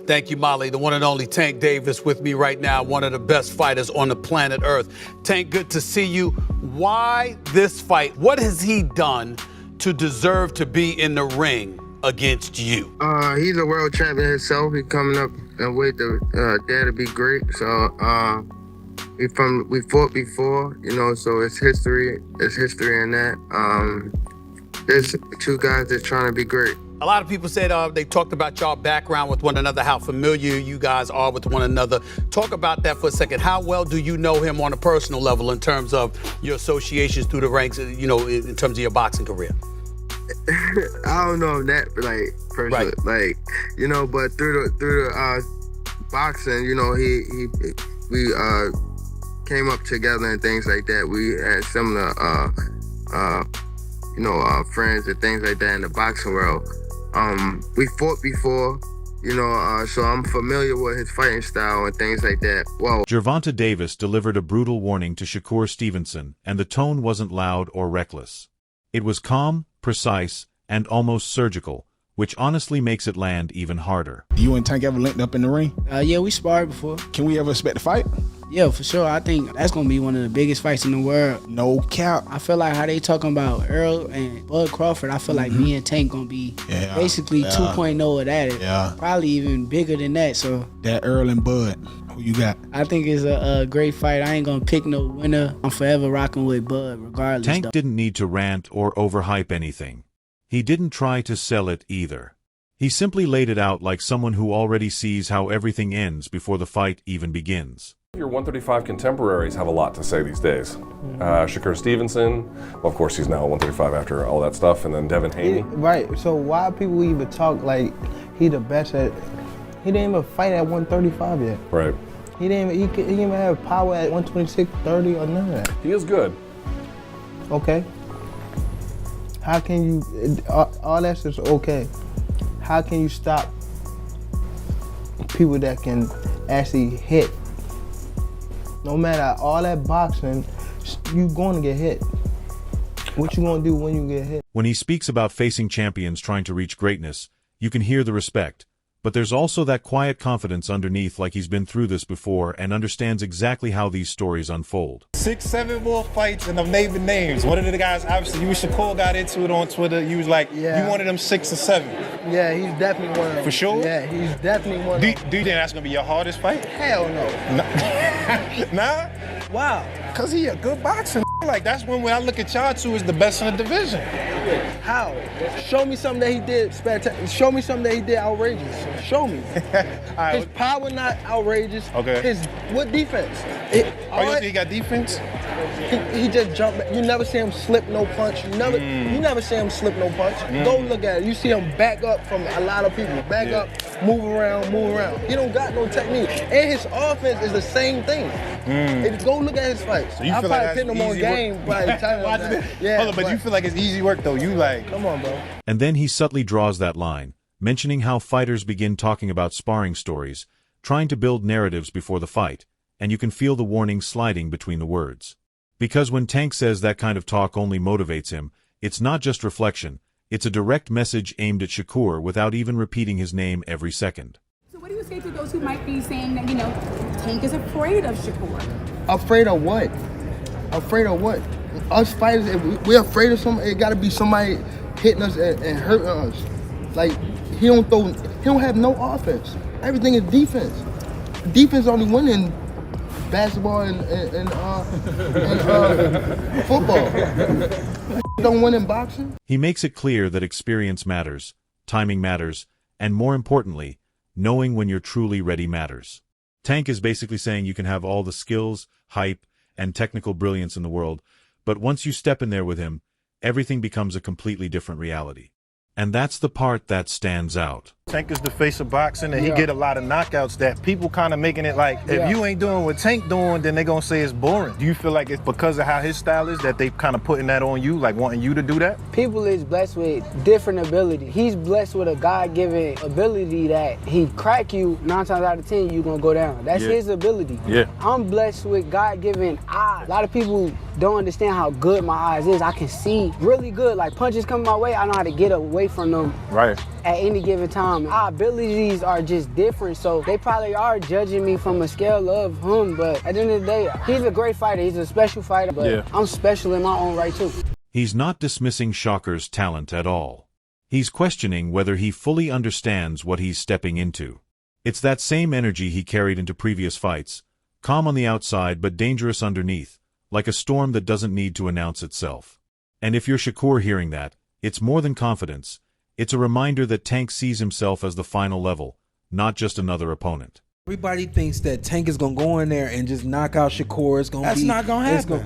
Thank you, Molly. The one and only Tank Davis with me right now, one of the best fighters on the planet Earth. Tank, good to see you. Why this fight? What has he done to deserve to be in the ring against you? He's a world champion himself. He's coming up and wait to dare to be great. So we fought before, you know, so it's history. It's history in that. There's two guys that's trying to be great. A lot of people said they talked about y'all background with one another, how familiar you guys are with one another. Talk about that for a second. How well do you know him on a personal level in terms of your associations through the ranks, you know, in terms of your boxing career? I don't know that, like, personally, right. Like, you know, but through the boxing, you know, we came up together and things like that. We had similar, friends and things like that in the boxing world. We fought before, you know, so I'm familiar with his fighting style and things like that. Whoa. Gervonta Davis delivered a brutal warning to Shakur Stevenson, and the tone wasn't loud or reckless. It was calm, precise, and almost surgical, which honestly makes it land even harder. You and Tank ever linked up in the ring? Yeah, we sparred before. Can we ever expect a fight? Yeah, for sure. I think that's going to be one of the biggest fights in the world. No cap. I feel like how they talking about Earl and Bud Crawford, I feel like me and Tank going to be basically 2.0 of that. Yeah. Probably even bigger than that. So that Earl and Bud, who you got? I think it's a great fight. I ain't going to pick no winner. I'm forever rocking with Bud regardless. Tank didn't need to rant or overhype anything. He didn't try to sell it either. He simply laid it out like someone who already sees how everything ends before the fight even begins. Your 135 contemporaries have a lot to say these days. Shakur Stevenson, well, of course he's now 135 after all that stuff, and then Devin Haney. Right, so why people even talk like he the best at, he didn't even fight at 135 yet. Right. He didn't even have power at 126, 30 or none of that. He is good. Okay. How can you, all that's just okay. How can you stop people that can actually hit? No matter all that boxing, you going to get hit. What you going to do when you get hit? When he speaks about facing champions trying to reach greatness, you can hear the respect. But there's also that quiet confidence underneath, like he's been through this before and understands exactly how these stories unfold. 6, 7 more fights and I'm naming names. One of the guys, obviously, you and Shakur got into it on Twitter. You was like, you wanted them 6 or 7. Yeah, he's definitely one of them. For sure? Yeah, he's definitely one of them. Do you think that's going to be your hardest fight? Hell no. Nah? Wow. Because he a good boxer. Like, that's one way I look at y'all two as the best in the division. How? Show me something that he did spectacular. Show me something that he did outrageous. Show me. Right. His power not outrageous. Okay. What defense? You think he got defense? He just jumped back. You never see him slip no punch. You never see him slip no punch. Go look at it. You see him back up from a lot of people. Back up, move around. He don't got no technique. And his offense is the same thing. Go look at his fights. So you I feel probably like put him on game. But you feel like it's easy work though. You like, come on, bro. And then he subtly draws that line, mentioning how fighters begin talking about sparring stories, trying to build narratives before the fight, and you can feel the warning sliding between the words. Because when Tank says that kind of talk only motivates him, it's not just reflection, it's a direct message aimed at Shakur without even repeating his name every second. So what do you say to those who might be saying that, you know, Tank is afraid of Shakur? Afraid of what? Afraid of what? Us fighters, if we're afraid of something, it gotta be somebody hitting us and hurting us. Like, he don't have no offense. Everything is defense. Defense only win in basketball and football. Don't win in boxing. He makes it clear that experience matters, timing matters, and more importantly, knowing when you're truly ready matters. Tank is basically saying you can have all the skills, hype, and technical brilliance in the world, but once you step in there with him, everything becomes a completely different reality. And that's the part that stands out. Tank is the face of boxing, and he get a lot of knockouts that people kind of making it like, if you ain't doing what Tank doing, then they gonna say it's boring. Do you feel like it's because of how his style is that they kind of putting that on you, like wanting you to do that? People is blessed with different ability. He's blessed with a God-given ability that he crack you 9 times out of 10, you gonna go down. That's his ability. Yeah. I'm blessed with God-given eyes. A lot of people don't understand how good my eyes is. I can see really good. Like punches coming my way, I know how to get away from them right at any given time. time. Our abilities are just different, so they probably are judging me from a scale of him, but at the end of the day, he's a great fighter. He's a special fighter, but I'm special in my own right too. He's not dismissing Shakur's talent at all. He's questioning whether he fully understands what he's stepping into. It's that same energy he carried into previous fights, calm on the outside but dangerous underneath, like a storm that doesn't need to announce itself. And if you're Shakur hearing that, it's more than confidence. It's a reminder that Tank sees himself as the final level, not just another opponent. Everybody thinks that Tank is gonna go in there and just knock out Shakur. That's not gonna happen.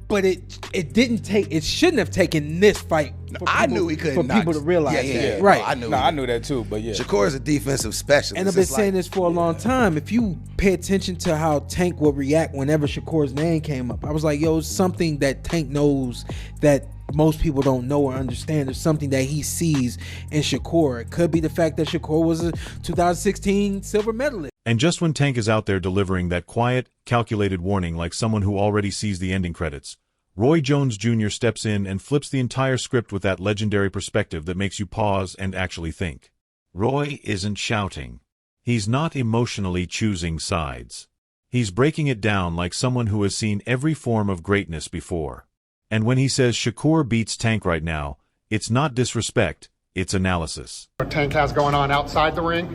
But it didn't take. It shouldn't have taken this fight. I knew he couldn't. For people to realize. Yeah. Right. I knew that too. But yeah, Shakur is a defensive specialist. And I've been saying this for a long time. If you pay attention to how Tank would react whenever Shakur's name came up, I was like, yo, it's something that Tank knows that most people don't know or understand. There's something that he sees in Shakur. It could be the fact that Shakur was a 2016 silver medalist. And just when Tank is out there delivering that quiet, calculated warning like someone who already sees the ending credits, Roy Jones Jr. steps in and flips the entire script with that legendary perspective that makes you pause and actually think. Roy isn't shouting. He's not emotionally choosing sides. He's breaking it down like someone who has seen every form of greatness before. And when he says Shakur beats Tank right now, it's not disrespect, it's analysis. What Tank has going on outside the ring,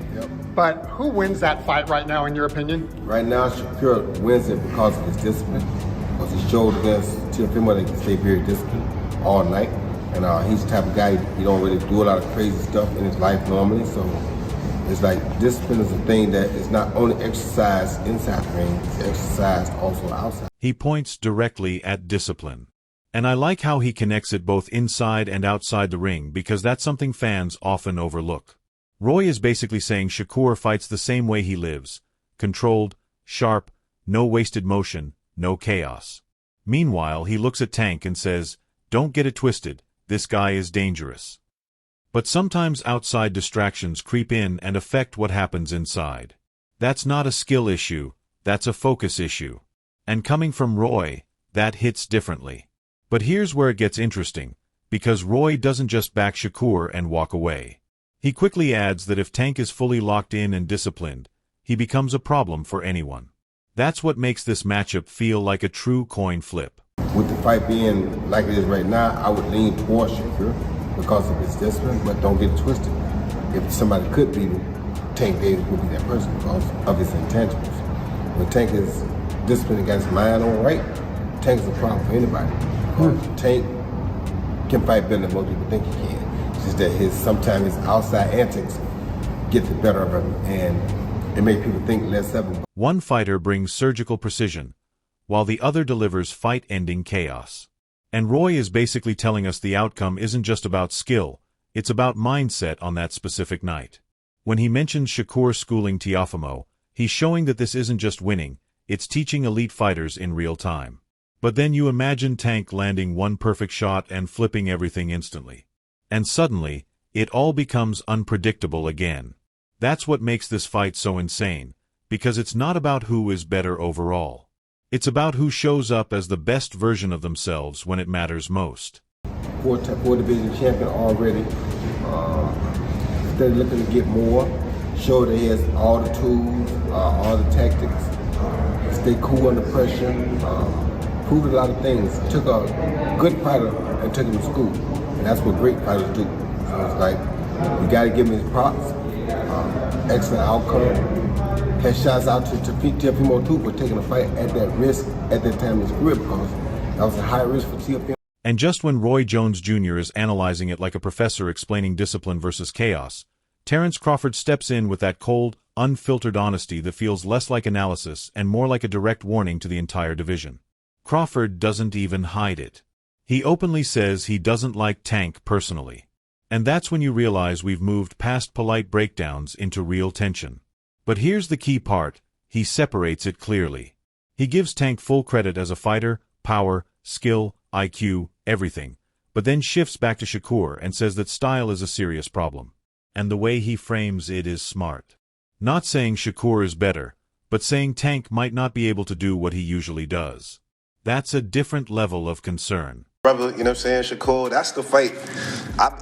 but who wins that fight right now in your opinion? Right now, Shakur wins it because of his discipline. Because he showed against Teofimo that he can stay very disciplined all night. And he's the type of guy, he don't really do a lot of crazy stuff in his life normally. So it's like discipline is a thing that is not only exercised inside the ring, it's exercised also outside. He points directly at discipline. And I like how he connects it both inside and outside the ring because that's something fans often overlook. Roy is basically saying Shakur fights the same way he lives. Controlled, sharp, no wasted motion, no chaos. Meanwhile, he looks at Tank and says, don't get it twisted, this guy is dangerous. But sometimes outside distractions creep in and affect what happens inside. That's not a skill issue, that's a focus issue. And coming from Roy, that hits differently. But here's where it gets interesting, because Roy doesn't just back Shakur and walk away. He quickly adds that if Tank is fully locked in and disciplined, he becomes a problem for anyone. That's what makes this matchup feel like a true coin flip. With the fight being like it is right now, I would lean towards Shakur because of his discipline, but don't get it twisted. If somebody could beat him, Tank Davis would be that person because of his intangibles. When Tank is disciplined and got his mind on right, Tank is a problem for anybody. Tank can fight better than most people think he can. It's just that sometimes his outside antics get the better of him and it makes people think less of him. One fighter brings surgical precision, while the other delivers fight-ending chaos. And Roy is basically telling us the outcome isn't just about skill, it's about mindset on that specific night. When he mentions Shakur schooling Teofimo, he's showing that this isn't just winning, it's teaching elite fighters in real time. But then you imagine Tank landing one perfect shot and flipping everything instantly. And suddenly, it all becomes unpredictable again. That's what makes this fight so insane, because it's not about who is better overall. It's about who shows up as the best version of themselves when it matters most. Four division champion already. They're looking to get more. Show that he has all the tools, all the tactics. Stay cool under pressure. Proved a lot of things. Took a good fighter and took him to school. And that's what great fighters do. So it's like, you gotta give him his props. Excellent outcome. Had shots out to Teofimo too for taking a fight at that risk at that time in his career because that was a high risk for Teofimo. And just when Roy Jones Jr. is analyzing it like a professor explaining discipline versus chaos, Terence Crawford steps in with that cold, unfiltered honesty that feels less like analysis and more like a direct warning to the entire division. Crawford doesn't even hide it. He openly says he doesn't like Tank personally. And that's when you realize we've moved past polite breakdowns into real tension. But here's the key part, he separates it clearly. He gives Tank full credit as a fighter, power, skill, IQ, everything, but then shifts back to Shakur and says that style is a serious problem. And the way he frames it is smart. Not saying Shakur is better, but saying Tank might not be able to do what he usually does. That's a different level of concern. Brother, you know what I'm saying, Shakur, that's the fight.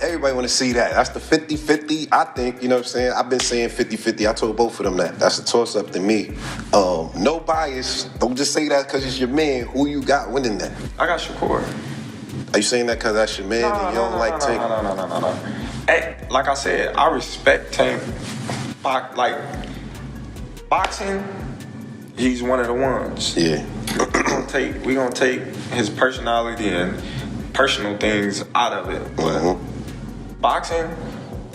Everybody want to see that. That's the 50-50, I think, you know what I'm saying? I've been saying 50-50. I told both of them that. That's a toss-up to me. No bias. Don't just say that because it's your man. Who you got winning that? I got Shakur. Are you saying that because that's your man and you don't like Tank? No. Hey, like I said, I respect Tank. Boxing, he's one of the ones. Yeah. we gonna take his personality and personal things out of it. But boxing,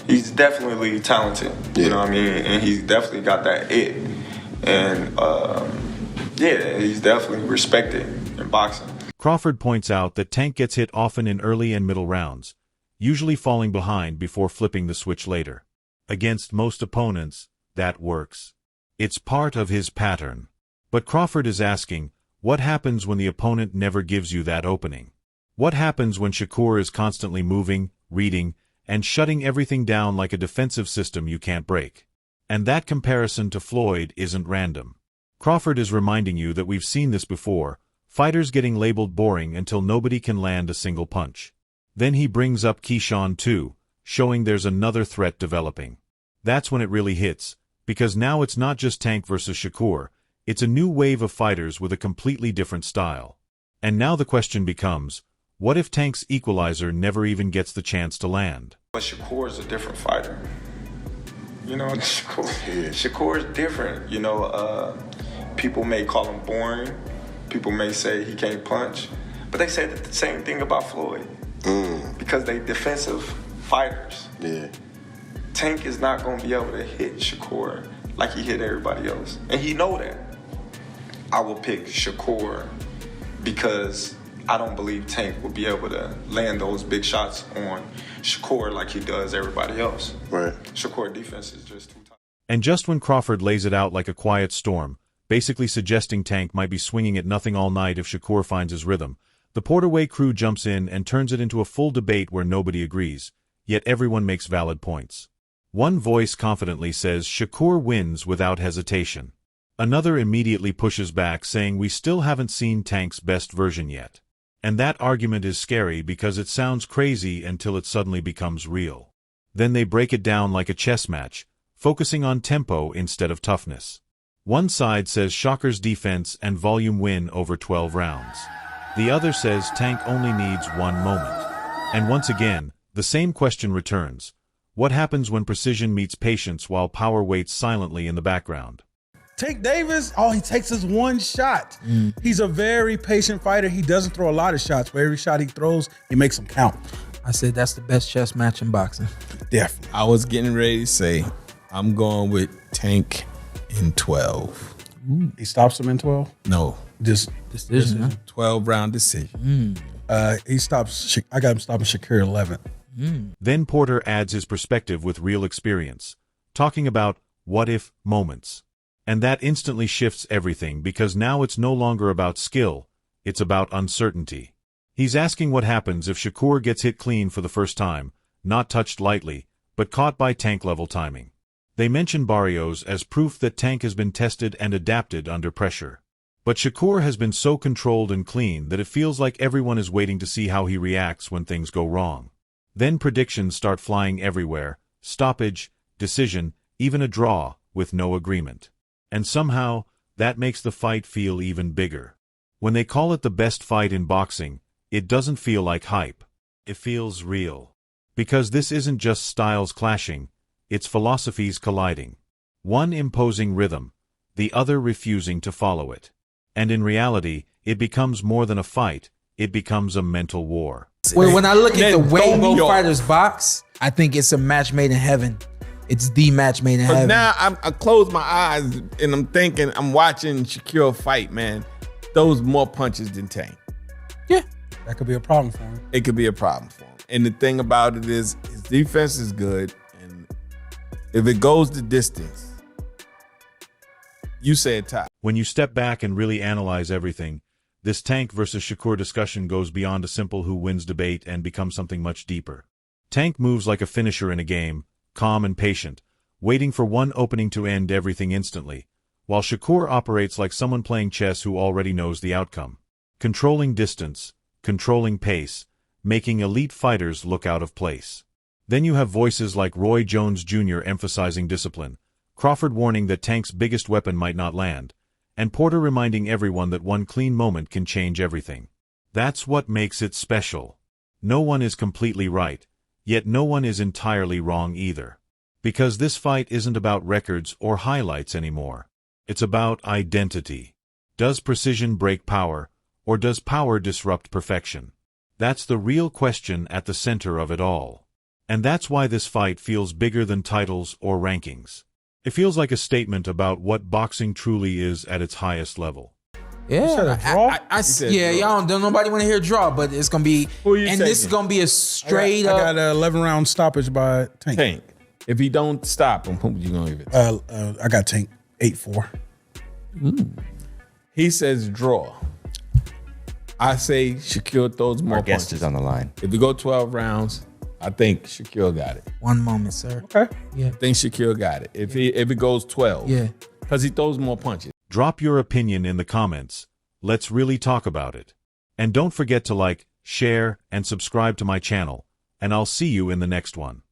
he's definitely talented. You know what I mean? And he's definitely got that it. And he's definitely respected in boxing. Crawford points out that Tank gets hit often in early and middle rounds, usually falling behind before flipping the switch later. Against most opponents, that works. It's part of his pattern. But Crawford is asking, what happens when the opponent never gives you that opening? What happens when Shakur is constantly moving, reading, and shutting everything down like a defensive system you can't break? And that comparison to Floyd isn't random. Crawford is reminding you that we've seen this before, fighters getting labeled boring until nobody can land a single punch. Then he brings up Keyshawn too, showing there's another threat developing. That's when it really hits, because now it's not just Tank versus Shakur, it's a new wave of fighters with a completely different style. And now the question becomes, what if Tank's equalizer never even gets the chance to land? But Shakur is a different fighter. You know, Shakur is different. You know, people may call him boring. People may say he can't punch. But they say the same thing about Floyd. Because they defensive fighters. Yeah. Tank is not going to be able to hit Shakur like he hit everybody else. And he know that. I will pick Shakur because I don't believe Tank will be able to land those big shots on Shakur like he does everybody else. Right. Shakur defense is just too tough. And just when Crawford lays it out like a quiet storm, basically suggesting Tank might be swinging at nothing all night if Shakur finds his rhythm, the Porterway crew jumps in and turns it into a full debate where nobody agrees, yet everyone makes valid points. One voice confidently says Shakur wins without hesitation. Another immediately pushes back, saying we still haven't seen Tank's best version yet. And that argument is scary because it sounds crazy until it suddenly becomes real. Then they break it down like a chess match, focusing on tempo instead of toughness. One side says Shakur's defense and volume win over 12 rounds. The other says Tank only needs one moment. And once again, the same question returns. What happens when precision meets patience while power waits silently in the background? Tank Davis, all he takes is one shot. He's a very patient fighter. He doesn't throw a lot of shots, but every shot he throws, he makes them count. I said that's the best chess match in boxing. Definitely. I was getting ready to say, I'm going with Tank in 12. He stops him in 12? No. Just decision. 12-round decision. He stops, I got him stopping Shakur 11. Then Porter adds his perspective with real experience, talking about what-if moments. And that instantly shifts everything because now it's no longer about skill, it's about uncertainty. He's asking what happens if Shakur gets hit clean for the first time, not touched lightly, but caught by Tank-level timing. They mention Barrios as proof that Tank has been tested and adapted under pressure. But Shakur has been so controlled and clean that it feels like everyone is waiting to see how he reacts when things go wrong. Then predictions start flying everywhere, stoppage, decision, even a draw, with no agreement. And somehow, that makes the fight feel even bigger. When they call it the best fight in boxing, it doesn't feel like hype. It feels real. Because this isn't just styles clashing, it's philosophies colliding. One imposing rhythm, the other refusing to follow it. And in reality, it becomes more than a fight, it becomes a mental war. Well, when I look at the way both fighters box, I think it's a match made in heaven. It's the match made in heaven. Now I close my eyes and I'm thinking, I'm watching Shakur fight, man. Those more punches than Tank. Yeah. That could be a problem for him. It could be a problem for him. And the thing about it is, his defense is good. And if it goes the distance, you said top. When you step back and really analyze everything, this Tank versus Shakur discussion goes beyond a simple who wins debate and becomes something much deeper. Tank moves like a finisher in a game, calm and patient, waiting for one opening to end everything instantly, while Shakur operates like someone playing chess who already knows the outcome. Controlling distance, controlling pace, making elite fighters look out of place. Then you have voices like Roy Jones Jr. emphasizing discipline, Crawford warning that Tank's biggest weapon might not land, and Porter reminding everyone that one clean moment can change everything. That's what makes it special. No one is completely right, yet no one is entirely wrong either. Because this fight isn't about records or highlights anymore. It's about identity. Does precision break power, or does power disrupt perfection? That's the real question at the center of it all. And that's why this fight feels bigger than titles or rankings. It feels like a statement about what boxing truly is at its highest level. Yeah, y'all don't nobody want to hear draw, but it's gonna be, and this is gonna be a straight up. I got an 11-round stoppage by Tank. Tank. If he don't stop him, who you gonna give it? I got Tank 8-4. He says draw. I say Shakur throws more Our guest punches. is on the line. If we go 12 rounds, I think Shakur got it. One moment, sir. Okay. Yeah. I think Shakur got it. If it goes 12. Yeah. Because he throws more punches. Drop your opinion in the comments. Let's really talk about it. And don't forget to like, share, and subscribe to my channel. And I'll see you in the next one.